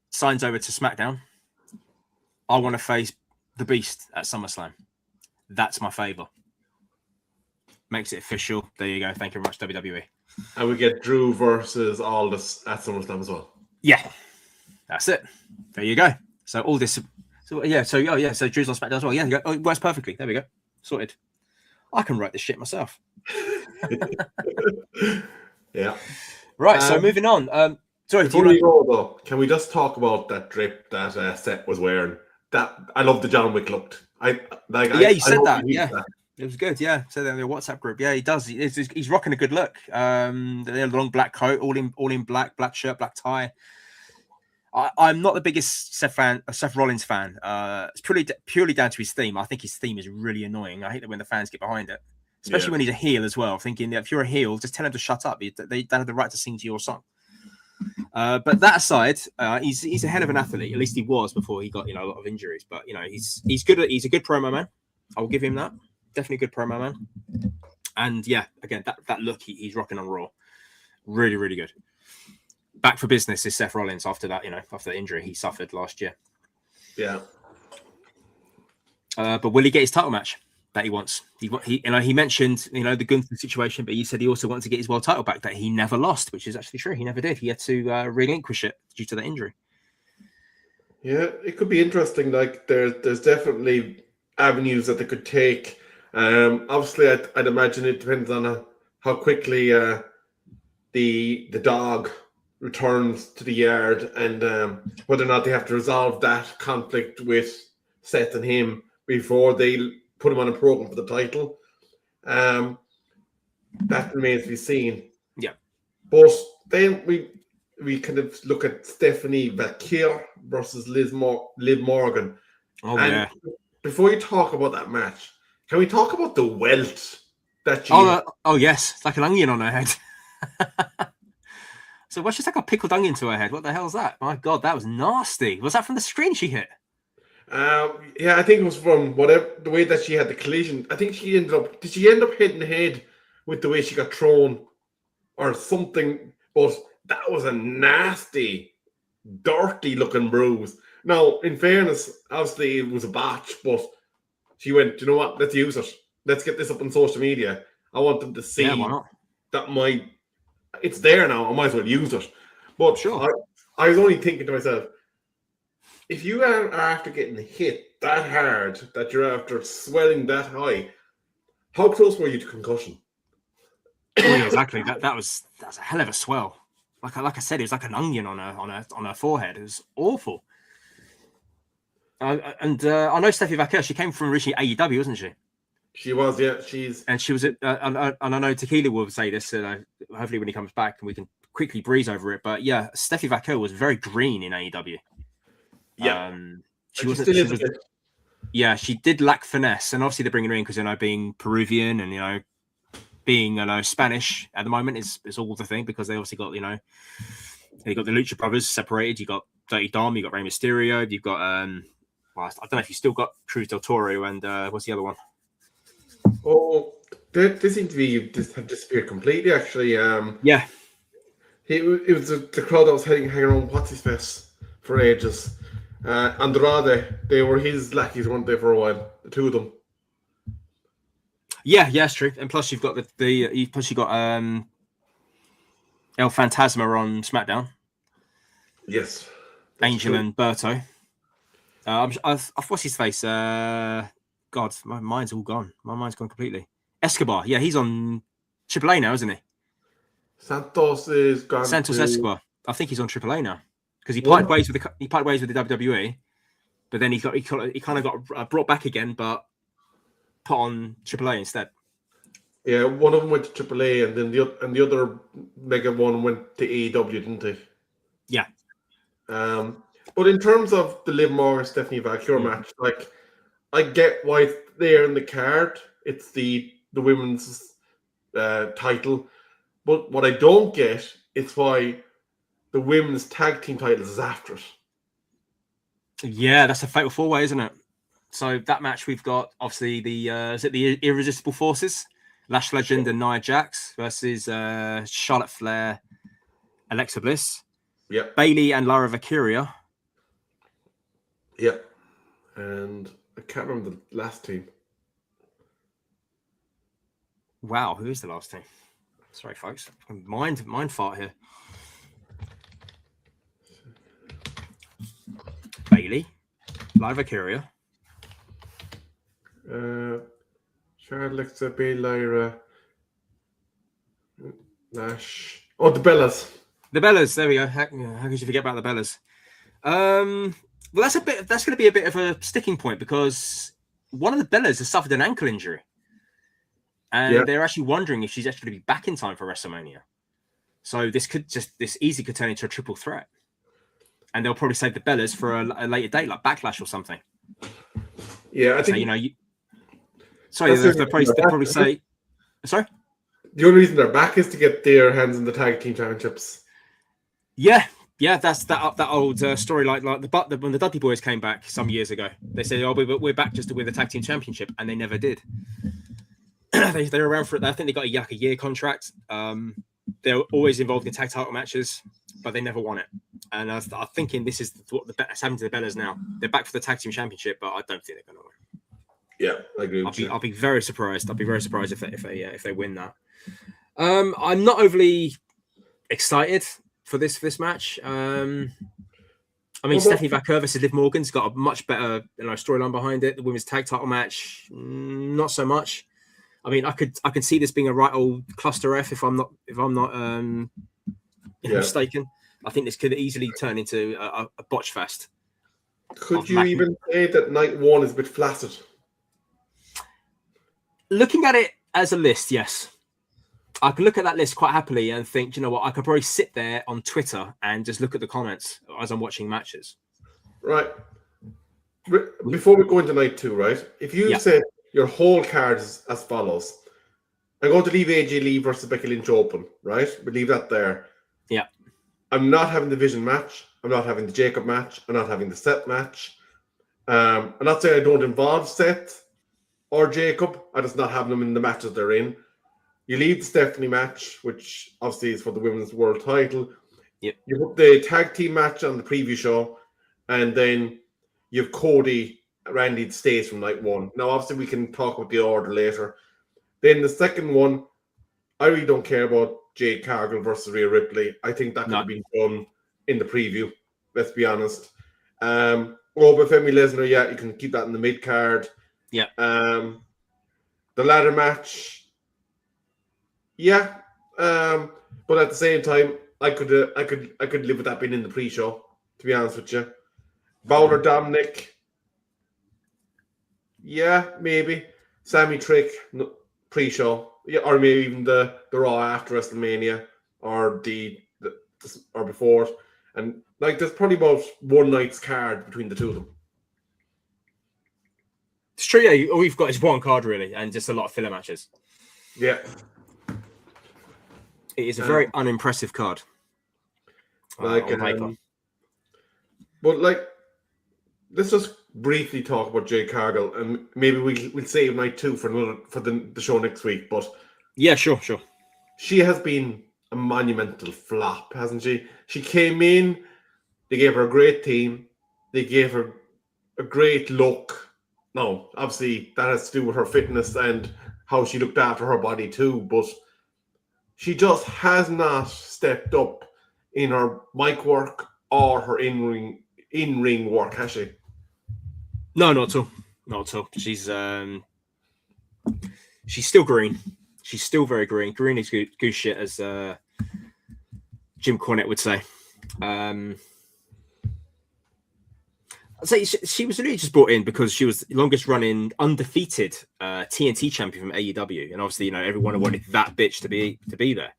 Signs over to Smackdown. I want to face the Beast at SummerSlam. That's my favor. Makes it official. There you go. Thank you very much, WWE. And we get Drew versus Aldis at SummerSlam as well. Yeah, that's it. There you go. So all this. So Drew's on SmackDown as well. Yeah, it works perfectly. There we go. Sorted. I can write this shit myself. Yeah. Right. So moving on. Sorry. Before we go though, can we just talk about that drip that Seth was wearing? That I love the John Wick look. You said that. Yeah. That. It was good, yeah. Said that in the WhatsApp group. Yeah, he does. He's rocking a good look. The long black coat, all in black shirt, black tie. I'm not the biggest Seth Rollins fan. It's purely down to his theme. I think his theme is really annoying. I hate that when the fans get behind it, especially when he's a heel as well. Thinking that if you're a heel, just tell him to shut up. They don't have the right to sing to your song. But that aside, he's a hell of an athlete. At least he was before he got a lot of injuries. But he's good. He's a good promo man. I will give him that. Definitely a good promo man. And yeah, again, that look he's rocking on Raw, really, really good. Back for business is Seth Rollins after that, after the injury he suffered last year. Yeah. But will he get his title match that he wants? He mentioned, the Gunther situation, but he said he also wants to get his world title back that he never lost, which is actually true. He never did. He had to relinquish it due to that injury. Yeah, it could be interesting. Like there's definitely avenues that they could take. Obviously, I'd imagine it depends on how quickly the dog returns to the yard and whether or not they have to resolve that conflict with Seth and him before they put him on a program for the title. That remains to be seen. Yeah. But then we kind of look at Stephanie Valkyrie versus Liv Morgan. Oh, yeah. Before you talk about that match, can we talk about the welt that she... Oh, yes. It's like an onion on her head. So what's just like a pickled onion to her head? What the hell is that? My God, that was nasty. Was that from the screen she hit? Yeah, I think it was from the way that she had the collision. I think she did she end up hitting the head with the way she got thrown or something? But that was a nasty, dirty looking bruise. Now, in fairness, obviously it was a botch, but she went, you know what? Let's use it. Let's get this up on social media. I want them to see why not? that it's there now. I might as well use it. But sure. I was only thinking to myself, if you are after getting hit that hard, that you're after swelling that high, how close were you to concussion? Yeah, exactly. That was a hell of a swell. Like I said, it was like an onion on her forehead. It was awful. I know Steffi Vaquer. She came from originally AEW, wasn't she? She was, yeah. She was at, and I know Tequila will say this. Hopefully, when he comes back, we can quickly breeze over it. But yeah, Steffi Vaquer was very green in AEW. Yeah, she was. Yeah, she did lack finesse, and obviously they're bringing her in because being Peruvian and being Spanish at the moment is all the thing, because they obviously got they got the Lucha Brothers separated. You got Dirty Dom, you got Rey Mysterio, you've got I don't know if you still got Cruz del Toro and what's the other one? Oh, they seem to have disappeared completely. Actually, yeah, it was the crowd that was hanging around what's his face for ages. Andrade, they were his lackeys, weren't they, for a while? The two of them. Yeah, it's true. And plus, you've got you got El Fantasma on SmackDown. Yes, Angel true. and Berto. What's his face? God, my mind's all gone. My mind's gone completely. Escobar. Yeah, he's on AAA now, isn't he? Santos is gone. Santos Escobar. I think he's on AAA now because he parted ways with the WWE, but then he kind of got brought back again, but put on AAA instead. Yeah, one of them went to AAA, and then the other mega one went to AEW, didn't they? Yeah. But in terms of the Liv Morgan Stephanie Vaquer match, like, I get why it's there in the card. It's the women's title, but what I don't get is why the women's tag team titles is after it. Yeah, that's a fatal four-way, isn't it? So that match, we've got obviously the Irresistible Forces, Lash Legend and Nia Jax versus Charlotte Flair, Alexa Bliss, Bayley and Lara Valkyria. Yeah, and I can't remember the last team. Wow, who is the last team? Sorry, folks, mind fart here. Bayley, Lara Valkyria. Charlotte, Alexa, Bayley, Lyra, Nash. Oh, the Bellas. The Bellas. There we go. How could you forget about the Bellas? Well, that's going to be a bit of a sticking point, because one of the Bellas has suffered an ankle injury, and they're actually wondering if she's actually going to be back in time for WrestleMania. So this easily could turn into a triple threat, and they'll probably save the Bellas for a later date, like Backlash or something. Yeah, I think Sorry, they'll probably say. Sorry. The only reason they're back is to get their hands in the tag team championships. Yeah, that's that old story. Like when the Dudley Boys came back some years ago, they said, "Oh, we're back just to win the tag team championship," and they never did. they were around for it. I think they got a year contract. They're always involved in tag title matches, but they never won it. And I'm thinking this is what that's happening to the Bellas now. They're back for the tag team championship, but I don't think they're going to win. Yeah, I agree. I'll be very surprised. I'll be very surprised if they win that. I'm not overly excited for this match. I mean, Stephanie Vaquer versus Liv Morgan's got a much better storyline behind it. The women's tag title match, not so much. I mean, I can see this being a right old cluster F if I'm not mistaken. I think this could easily turn into a botch fest. Could you even say that night one is a bit flaccid? Looking at it as a list, yes. I can look at that list quite happily and think, you know what, I could probably sit there on Twitter and just look at the comments as I'm watching matches. Right. Before we go into night two, right? If you said your whole card is as follows, I'm going to leave AJ Lee versus Becky Lynch open, right? We'll leave that there. Yeah. I'm not having the Vision match. I'm not having the Jacob match. I'm not having the Seth match. I'm not saying I don't involve Seth or Jacob. I just not having them in the matches they're in. You leave the Stephanie match, which obviously is for the women's world title. Yep. You put the tag team match on the preview show, and then you have Cody Randy stays from night one. Now, obviously, we can talk about the order later. Then the second one, I really don't care about Jade Cargill versus Rhea Ripley. I think that could have been done in the preview. Let's be honest. Over Femi Lesnar, yeah, you can keep that in the mid card. Yeah. The ladder match, yeah. But at the same time, I could live with that being in the pre-show. To be honest with you, Bowler Dominic, yeah, maybe. Sammy Trick, pre-show, yeah, or maybe even the Raw after WrestleMania, or or before it. And like, there's probably about one night's card between the two of them. It's true. Yeah, all we've got is one card really, and just a lot of filler matches. Yeah, it is a very unimpressive card. Like, on paper. But like, let's just briefly talk about Jade Cargill, and maybe we'll save night 2 for the show next week. But yeah, sure. She has been a monumental flop, hasn't she? She came in, they gave her a great team, they gave her a great look. No, obviously that has to do with her fitness and how she looked after her body too, but she just has not stepped up in her mic work or her in-ring work, has she? No, not at all. She's still green. She's still very green. Green is goose shit, as Jim Cornette would say. I'd say she was really just brought in because she was the longest running undefeated TNT champion from AEW, and obviously, everyone wanted that bitch to be there.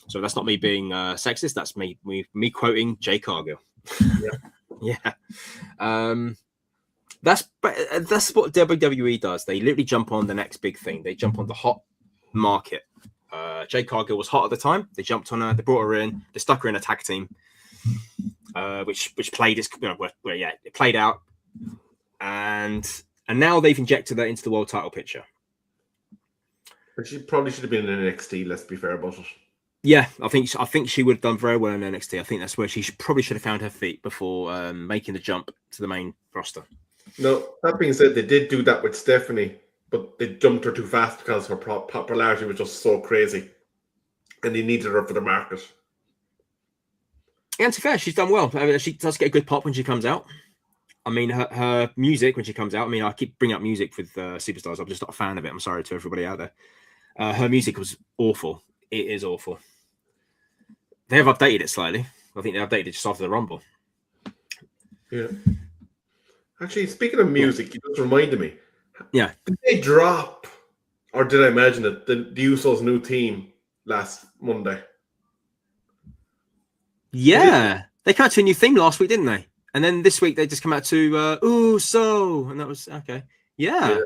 So that's not me being sexist. That's me quoting Jay Cargill. Yeah. That's what WWE does. They literally jump on the next big thing. They jump on the hot market. Jade Cargill was hot at the time. They jumped on her. They brought her in. They stuck her in a tag team, which played its it played out, and now they've injected her into the world title picture. But she probably should have been in NXT. Let's be fair about it. Yeah, I think she would have done very well in NXT. I think that's where she probably should have found her feet before making the jump to the main roster. No, that being said, they did do that with Stephanie, but they jumped her too fast because her popularity was just so crazy, and they needed her for the market. And to be fair, she's done well. I mean, she does get a good pop when she comes out. I mean, her music when she comes out. I mean, I keep bringing up music with superstars. I'm just not a fan of it. I'm sorry to everybody out there. Her music was awful. It is awful. They have updated it slightly. I think they updated it just after the Rumble. Yeah. Actually, speaking of music, you just reminded me. Yeah. Did they drop, or did I imagine it, the Usos' new team last Monday? Yeah. They came out to a new theme last week, didn't they? And then this week they just come out to Uso, and that was okay. Yeah.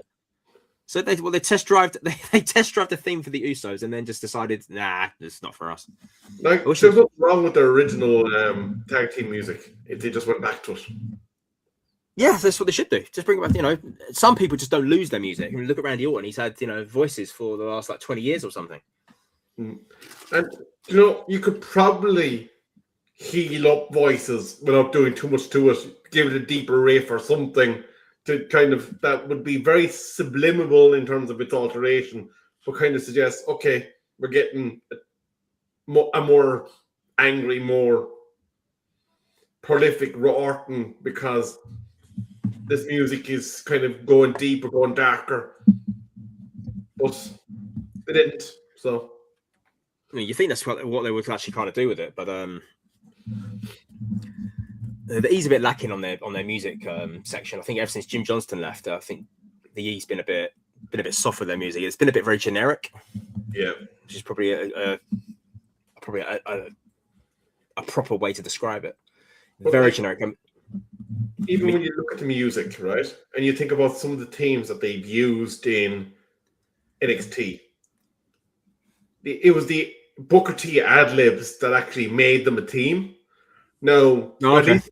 So they test drove the theme for the Usos, and then just decided, nah, it's not for us. Like, there's nothing wrong with their original tag team music. They just went back to it. Yeah, that's what they should do. Just bring it back. Some people just don't lose their music. I mean, look at Randy Orton; he's had voices for the last 20 years or something. And you could probably heal up voices without doing too much to it. Give it a deeper riff or something. To kind of, that would be very subliminal in terms of its alteration, but kind of suggests, okay, we're getting a more angry, more prolific Orton because this music is kind of going deeper, going darker. But they didn't, so. I mean, you think that's what they were actually trying to do with it, but the E's a bit lacking on their music section. I think ever since Jim Johnston left, I think the E's been a bit soft with their music. It's been a bit very generic. Yeah, which is probably a proper way to describe it. Very generic. Even when you look at the music, right, and you think about some of the themes that they've used in NXT, it was the Booker T ad-libs that actually made them a team. No, okay. At least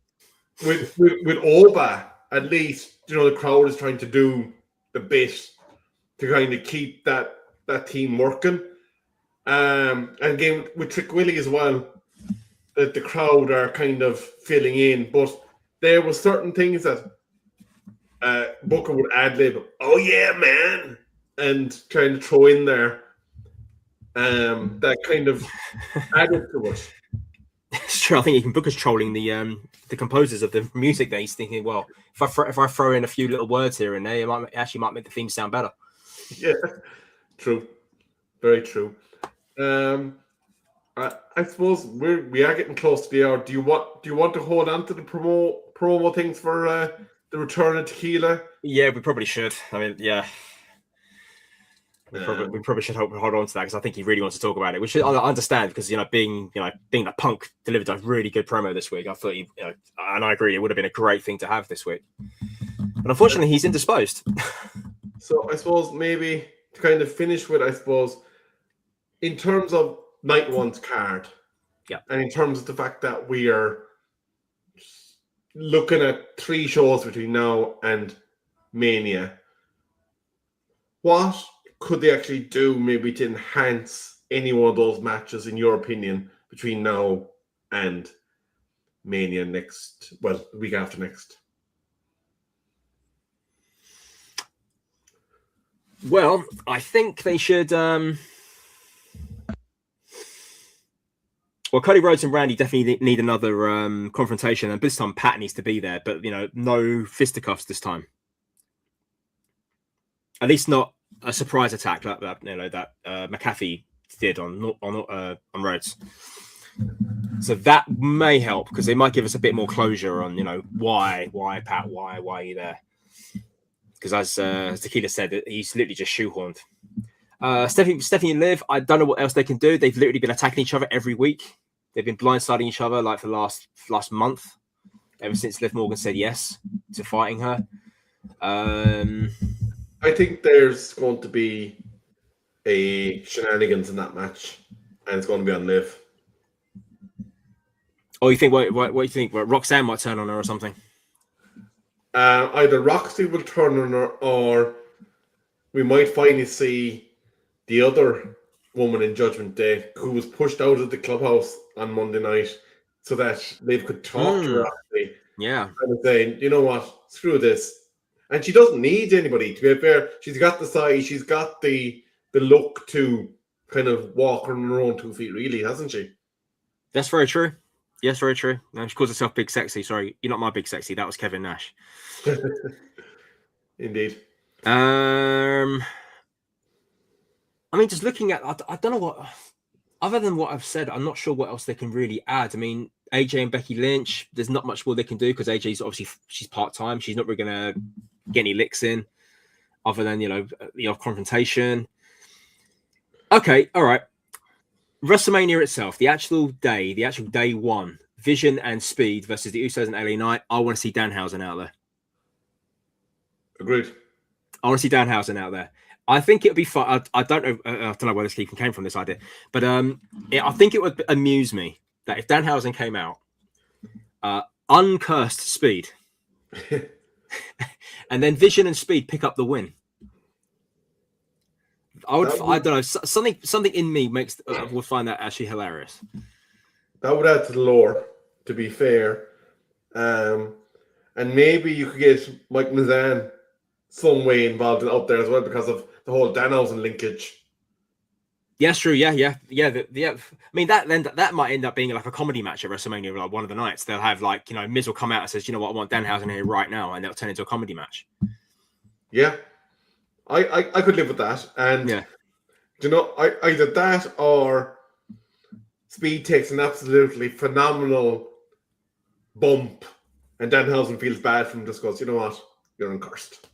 with Oba, at least the crowd is trying to do the bit to kind of keep that team working. And again with Trick Willie as well, that the crowd are kind of filling in, but there were certain things that Booker would ad-lib, "Oh yeah, man," and kind of throw in there that kind of added to it. It's true. I think even Booker's trolling the composers of the music. That he's thinking, well, if I throw in a few little words here and there, it might make the theme sound better. Yeah, true, very true. I suppose we are getting close to the hour. Do you want to hold on to the promo things for the return of Tequila? Yeah, we probably should. I mean, yeah. We probably should hold on to that because I think he really wants to talk about it, which I understand because being that Punk delivered a really good promo this week. I thought and I agree, it would have been a great thing to have this week. But unfortunately, he's indisposed. So I suppose maybe to kind of finish with, in terms of night one's card, and in terms of the fact that we are looking at 3 shows between now and Mania, what could they actually do maybe to enhance any one of those matches, in your opinion, between now and Mania the week after next? Well, I think they should. Well, Cody Rhodes and Randy definitely need another confrontation, and this time Pat needs to be there, but no fisticuffs this time. At least not a surprise attack like that, that McAfee did on Rhodes. So that may help because they might give us a bit more closure on why Pat, why are you there? Because as Tequila said, he's literally just shoehorned. Stephanie and Liv, I don't know what else they can do. They've literally been attacking each other every week. They've been blindsiding each other like for the last month, ever since Liv Morgan said yes to fighting her. I think there's going to be a shenanigans in that match, and it's going to be on Liv. Oh, you think? What do you think? Roxanne might turn on her or something? Either Roxy will turn on her, or we might finally see the other woman in Judgment Day who was pushed out of the clubhouse on Monday night so that Liv could talk to Roxy. Yeah. And saying, you know what, screw this. And she doesn't need anybody, to be fair. She's got the size, she's got the look to kind of walk on her own 2 feet, really, hasn't she? That's very true. Yes, very true. No, she calls herself Big Sexy. Sorry, you're not my Big Sexy. That was Kevin Nash. Indeed. I mean, just looking at, I don't know what, other than what I've said, I'm not sure what else they can really add. I mean, AJ and Becky Lynch, there's not much more they can do because AJ's obviously, she's part-time. She's not really going to get any licks in other than, the confrontation. Okay, all right. WrestleMania itself, the actual day one, Vision and Speed versus the Usos and LA Knight. I want to see Danhausen out there. Agreed. I want to see Danhausen out there. I think it would be fun. I don't know where this even came from, this idea, but I think it would amuse me that if Danhausen came out, uncursed Speed, and then Vision and Speed pick up the win. I don't know. Something in me would find that actually hilarious. That would add to the lore, to be fair. And maybe you could get Mike Mazan some way involved up there as well because of the whole Danhausen linkage. Yes, true. Yeah. I mean, that might end up being like a comedy match at WrestleMania. Like one of the nights, they'll have Miz will come out and says, "You know what? I want Danhausen here right now," and they'll turn into a comedy match. Yeah. I could live with that, and either that or Speed takes an absolutely phenomenal bump, and Danhausen feels bad from just goes, you know what, you're uncursed.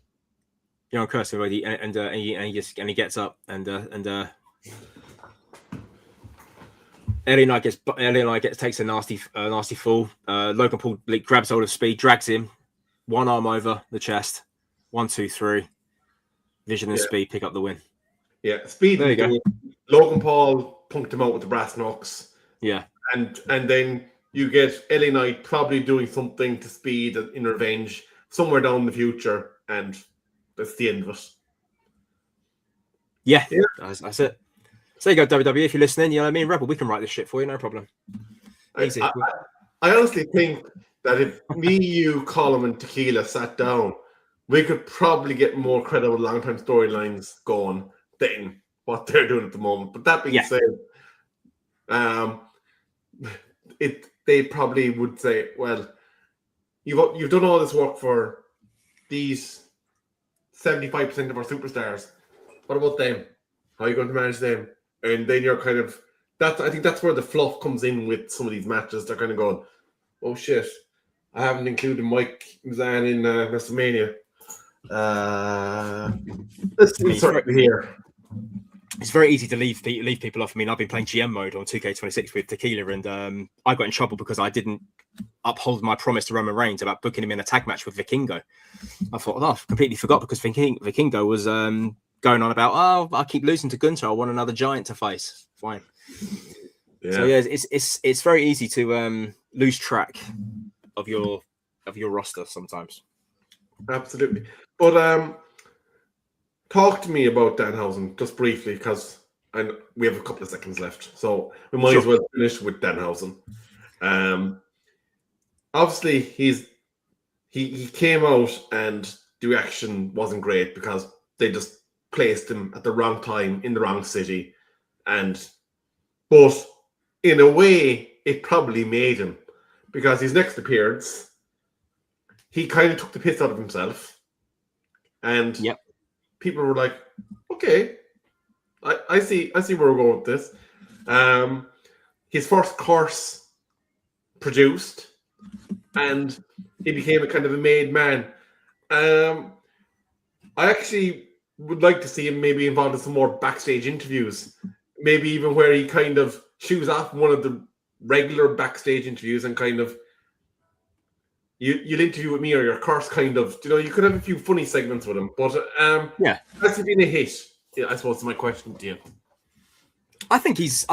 You're uncursed already, and he gets up and LA Knight takes a nasty fall. Logan Paul grabs hold of Speed, drags him, one arm over the chest, 1, 2, 3. Vision and Speed pick up the win. Yeah, Speed. There you go. Logan Paul punked him out with the brass knucks. Yeah. And then you get LA Knight probably doing something to Speed in revenge somewhere down the future, and that's the end of it. Yeah. That's it. So you go, WWE, if you're listening, you know what I mean? Rebel, we can write this shit for you, no problem. Easy. I honestly think that if me, you, Colin, and Tequila sat down, we could probably get more credible long-term storylines going than what they're doing at the moment. But that being said, they probably would say, well, you've done all this work for these 75% of our superstars. What about them? How are you going to manage them? And then you're kind of I think that's where the fluff comes in with some of these matches. They're kind of going, oh shit, I haven't included Mike Mizan in WrestleMania. Let's insert here. It's very easy to leave people off. I mean, I've been playing GM mode on 2K26 with Tequila, and I got in trouble because I didn't uphold my promise to Roman Reigns about booking him in a tag match with Vikingo. I thought, I completely forgot because Vikingo was going on about, I keep losing to Gunther. I want another giant to face. Fine. Yeah. So yeah, it's very easy to lose track of your roster sometimes. Absolutely, but talk to me about Danhausen just briefly, because we have a couple of seconds left, so we might as well finish with Danhausen. Obviously, he came out and the reaction wasn't great because they just placed him at the wrong time in the wrong city, but in a way, it probably made him, because his next appearance, he kind of took the piss out of himself, and people were like, okay, I see where we're going with this. His first course produced, and he became a kind of a made man. I actually would like to see him maybe involved in some more backstage interviews, maybe even where he kind of shoes off one of the regular backstage interviews and kind of, you'll interview with me or your curse, kind of, you could have a few funny segments with him. But has he been a hit? Yeah, I suppose is my question to you. I think he's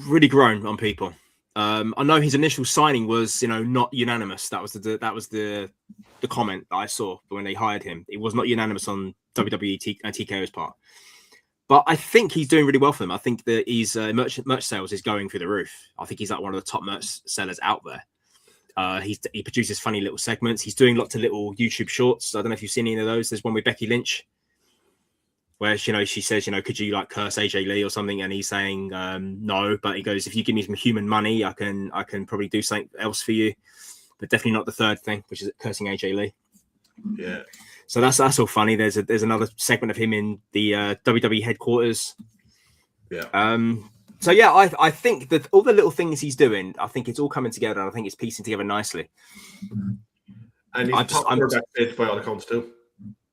really grown on people. I know his initial signing was, not unanimous. That was the comment that I saw when they hired him. It was not unanimous on WWE and TKO's part. But I think he's doing really well for them. I think that his merch sales is going through the roof. I think he's like one of the top merch sellers out there. He produces funny little segments. He's doing lots of little YouTube shorts. I don't know if you've seen any of those. There's one with Becky Lynch where she says, could you like curse AJ Lee or something? And he's saying no, but he goes, if you give me some human money, I can probably do something else for you, but definitely not the third thing, which is cursing AJ Lee. Yeah. So that's all funny. There's another segment of him in the WWE headquarters. Yeah. So yeah, I think that all the little things he's doing, I think it's all coming together, and I think it's piecing together nicely. And he's popular backstage by all accounts too.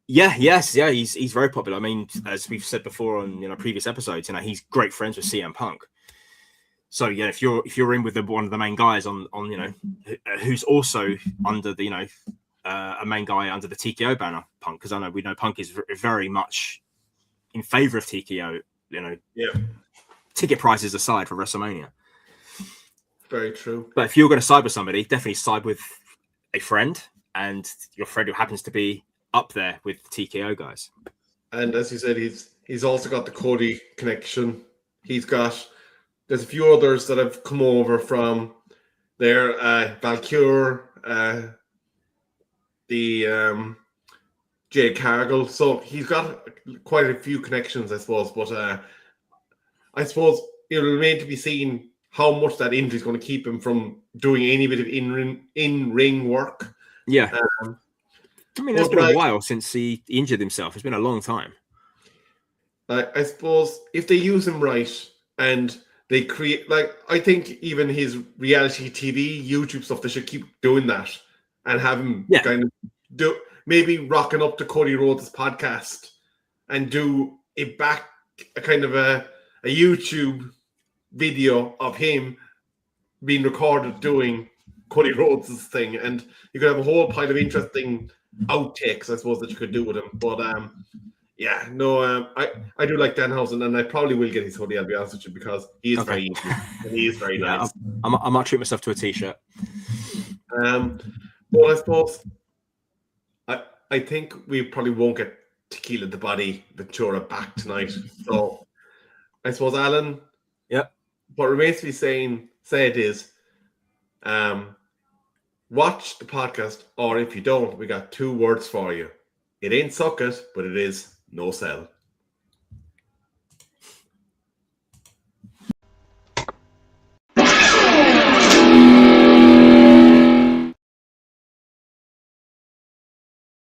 Yeah, he's very popular. I mean, as we've said before on previous episodes, he's great friends with CM Punk. So yeah, if you're in with one of the main guys on who's also under the a main guy under the TKO banner, Punk, because we know Punk is very much in favor of TKO. Ticket prices aside for WrestleMania. Very true. But if you're going to side with somebody, definitely side with a friend, and your friend who happens to be up there with the TKO guys. And as you said, he's also got the Cody connection. There's a few others that have come over from there. Valkyr, the Jade Cargill. So he's got quite a few connections, I suppose. But I suppose it will remain to be seen how much that injury is going to keep him from doing any bit of in-ring work. Yeah. I mean, it's been a while since he injured himself. It's been a long time. I suppose if they use him right and they create, I think even his reality TV, YouTube stuff, they should keep doing that and have him kind of maybe rocking up to Cody Rhodes' podcast and do a kind of a YouTube video of him being recorded doing Cody Rhodes' thing, and you could have a whole pile of interesting outtakes, I suppose, that you could do with him. But I do like Danhausen, and I probably will get his hoodie, I'll be honest with you, because he is very easy and he is very nice. I might treat myself to a t-shirt. But I suppose I think we probably won't get Tequila the Body Ventura back tonight. So I suppose, Alan, what remains to be said is watch the podcast, or if you don't, we got 2 words for you. It ain't suck it, but it is no sell.